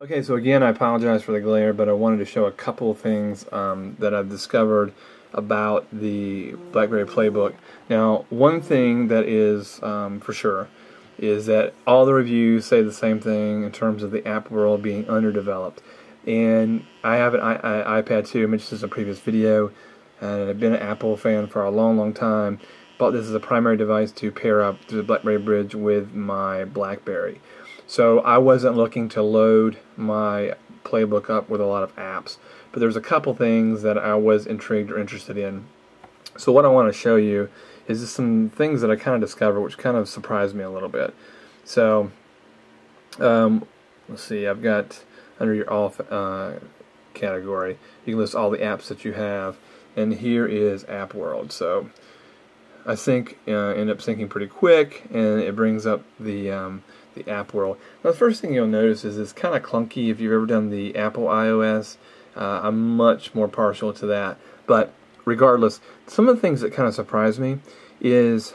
Okay, so again, I apologize for the glare, but I wanted to show a couple of things that I've discovered about the Blackberry Playbook. Now, one thing that is for sure is that all the reviews say the same thing in terms of the app world being underdeveloped. And I have an iPad 2, I mentioned this in a previous video, and I've been an Apple fan for a long, long time. Bought this as a primary device to pair up through the Blackberry bridge with my Blackberry. So I wasn't looking to load my Playbook up with a lot of apps, but there's a couple things that I was intrigued or interested in. So what I want to show you is just some things that I kind of discovered which kind of surprised me a little bit. So let's see, I've got under your all category, you can list all the apps that you have, and here is AppWorld. So I think end up syncing pretty quick, and it brings up the app world. Now, the first thing you'll notice is it's kind of clunky. If you've ever done the Apple iOS, I'm much more partial to that. But regardless, some of the things that kind of surprised me is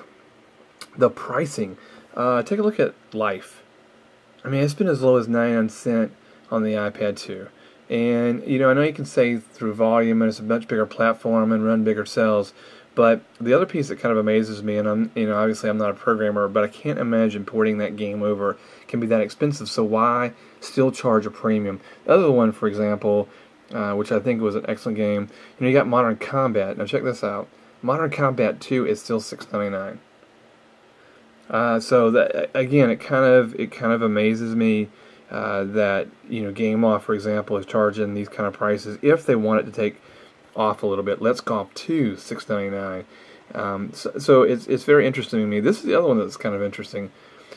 the pricing. Take a look at Life. I mean, it's been as low as 99 cents on the iPad 2. And, you know, I know you can say through volume and it's a much bigger platform and run bigger cells, but the other piece that kind of amazes me, and obviously I'm not a programmer, but I can't imagine porting that game over can be that expensive. So why still charge a premium? The other one, for example, which I think was an excellent game, you got Modern Combat. Now check this out. Modern Combat 2 is still $6.99. So that again, it kind of amazes me that Game Off, for example, is charging these kind of prices if they want it to take off a little bit. Let's Golf 2, $6.99. So it's very interesting to me. This is the other one that's kind of interesting.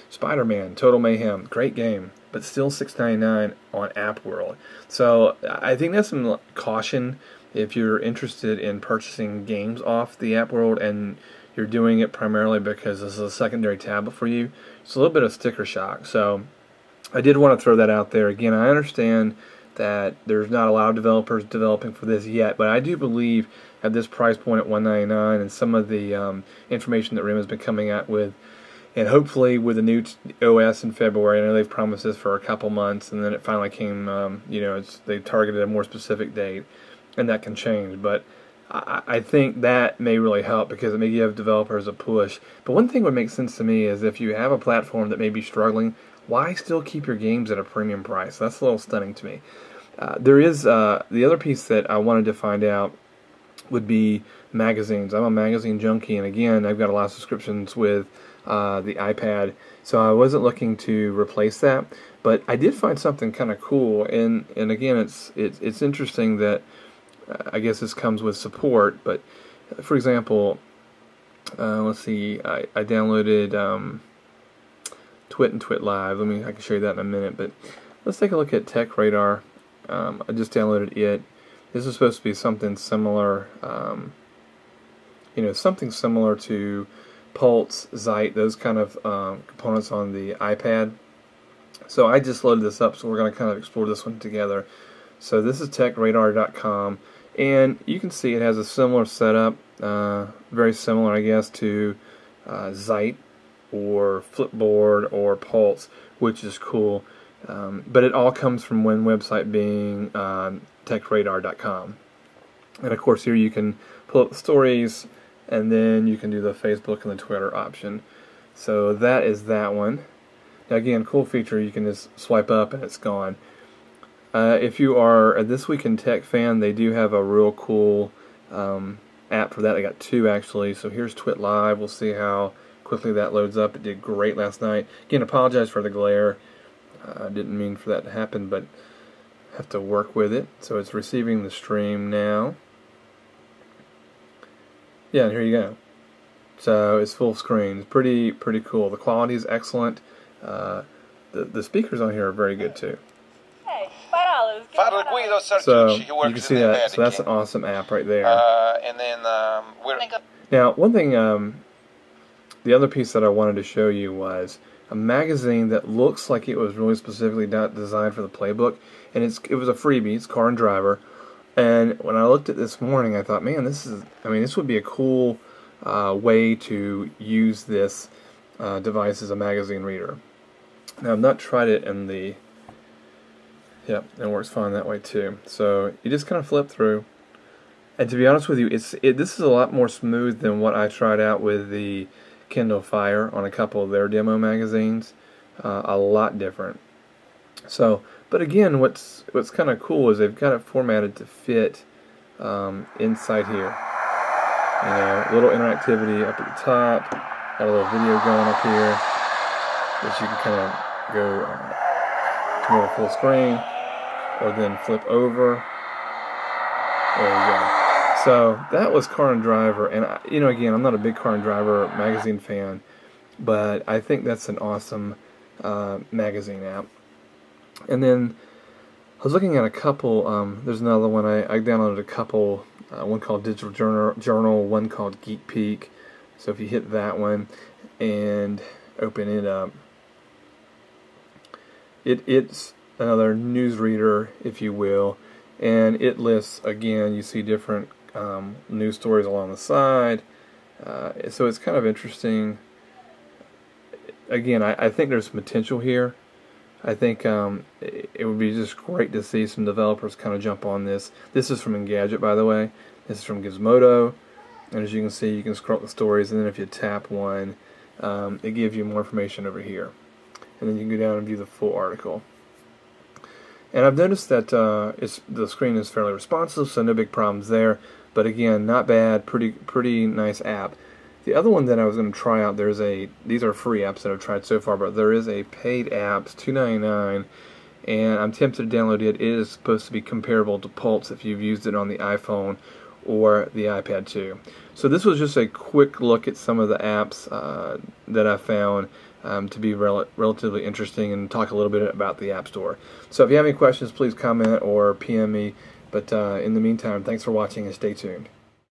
Spider-Man, Total Mayhem, great game, but still $6.99 on AppWorld. So I think that's some caution if you're interested in purchasing games off the AppWorld and you're doing it primarily because this is a secondary tablet for you. It's a little bit of sticker shock. So I did want to throw that out there. Again, I understand that there's not a lot of developers developing for this yet, but I do believe at this price point at $199 and some of the information that RIM has been coming out with, and hopefully with the new OS in February. I know they've promised this for a couple months, and then it finally came. They targeted a more specific date, and that can change. But I think that may really help because it may give developers a push. But one thing that would make sense to me is if you have a platform that may be struggling, why still keep your games at a premium price? That's a little stunning to me. There is the other piece that I wanted to find out would be magazines. I'm a magazine junkie, and again, I've got a lot of subscriptions with the iPad, so I wasn't looking to replace that. But I did find something kind of cool, and again, it's interesting that I guess this comes with support. But for example, let's see, I downloaded Twit and Twit Live. I can show you that in a minute, but let's take a look at Tech Radar. I just downloaded it. This is supposed to be something similar, something similar to Pulse, Zeit, those kind of components on the iPad. So I just loaded this up, so we're going to kind of explore this one together. So this is techradar.com, and you can see it has a similar setup, very similar, I guess, to Zeit or Flipboard or Pulse, which is cool. But it all comes from one website, being techradar.com. And of course here you can pull up the stories, and then you can do the Facebook and the Twitter option. So that is that one. Now again, cool feature, you can just swipe up and it's gone. If you are a This Week in Tech fan, they do have a real cool app for that. I got two actually. So here's Twit Live. We'll see how quickly that loads up. It did great last night. Again, apologize for the glare. I didn't mean for that to happen, but have to work with it. So it's receiving the stream now. Yeah, and here you go. So it's full screen. It's pretty cool. The quality is excellent. The speakers on here are very good too. So you can see that. So that's an awesome app right there. And then now, one thing, the other piece that I wanted to show you was a magazine that looks like it was really specifically designed for the Playbook, and it was a freebie. It's Car and Driver. And when I looked at this morning, I thought, man, this would be a cool way to use this device as a magazine reader. Now, I've not tried it in the Yep, it works fine that way too. So you just kind of flip through. And to be honest with you, this is a lot more smooth than what I tried out with the Kindle Fire on a couple of their demo magazines. A lot different. So, but again, what's kind of cool is they've got it formatted to fit inside here. You know, a little interactivity up at the top, got a little video going up here that you can kind of go to more full screen, or then flip over. There you go. So that was Car and Driver, and you know, again, I'm not a big Car and Driver magazine fan, but I think that's an awesome magazine app. And then I was looking at a couple. There's another one I downloaded a couple. One called Digital Journal, one called Geek Peek. So if you hit that one and open it up, it's another newsreader, if you will, and it lists, again, you see different news stories along the side. So it's kind of interesting. Again, I think there's potential here. I think it would be just great to see some developers kind of jump on this. This is from Engadget, by the way. This is from Gizmodo. And as you can see, you can scroll the stories, and then if you tap one, it gives you more information over here. And then you can go down and view the full article. And I've noticed that the screen is fairly responsive, so no big problems there. But again, not bad, pretty nice app. The other one that I was going to try out, these are free apps that I've tried so far, but there is a paid app, it's $2.99, and I'm tempted to download it. It is supposed to be comparable to Pulse if you've used it on the iPhone or the iPad too. So this was just a quick look at some of the apps that I found to be relatively interesting, and talk a little bit about the App Store. So if you have any questions, please comment or PM me. But in the meantime, thanks for watching and stay tuned.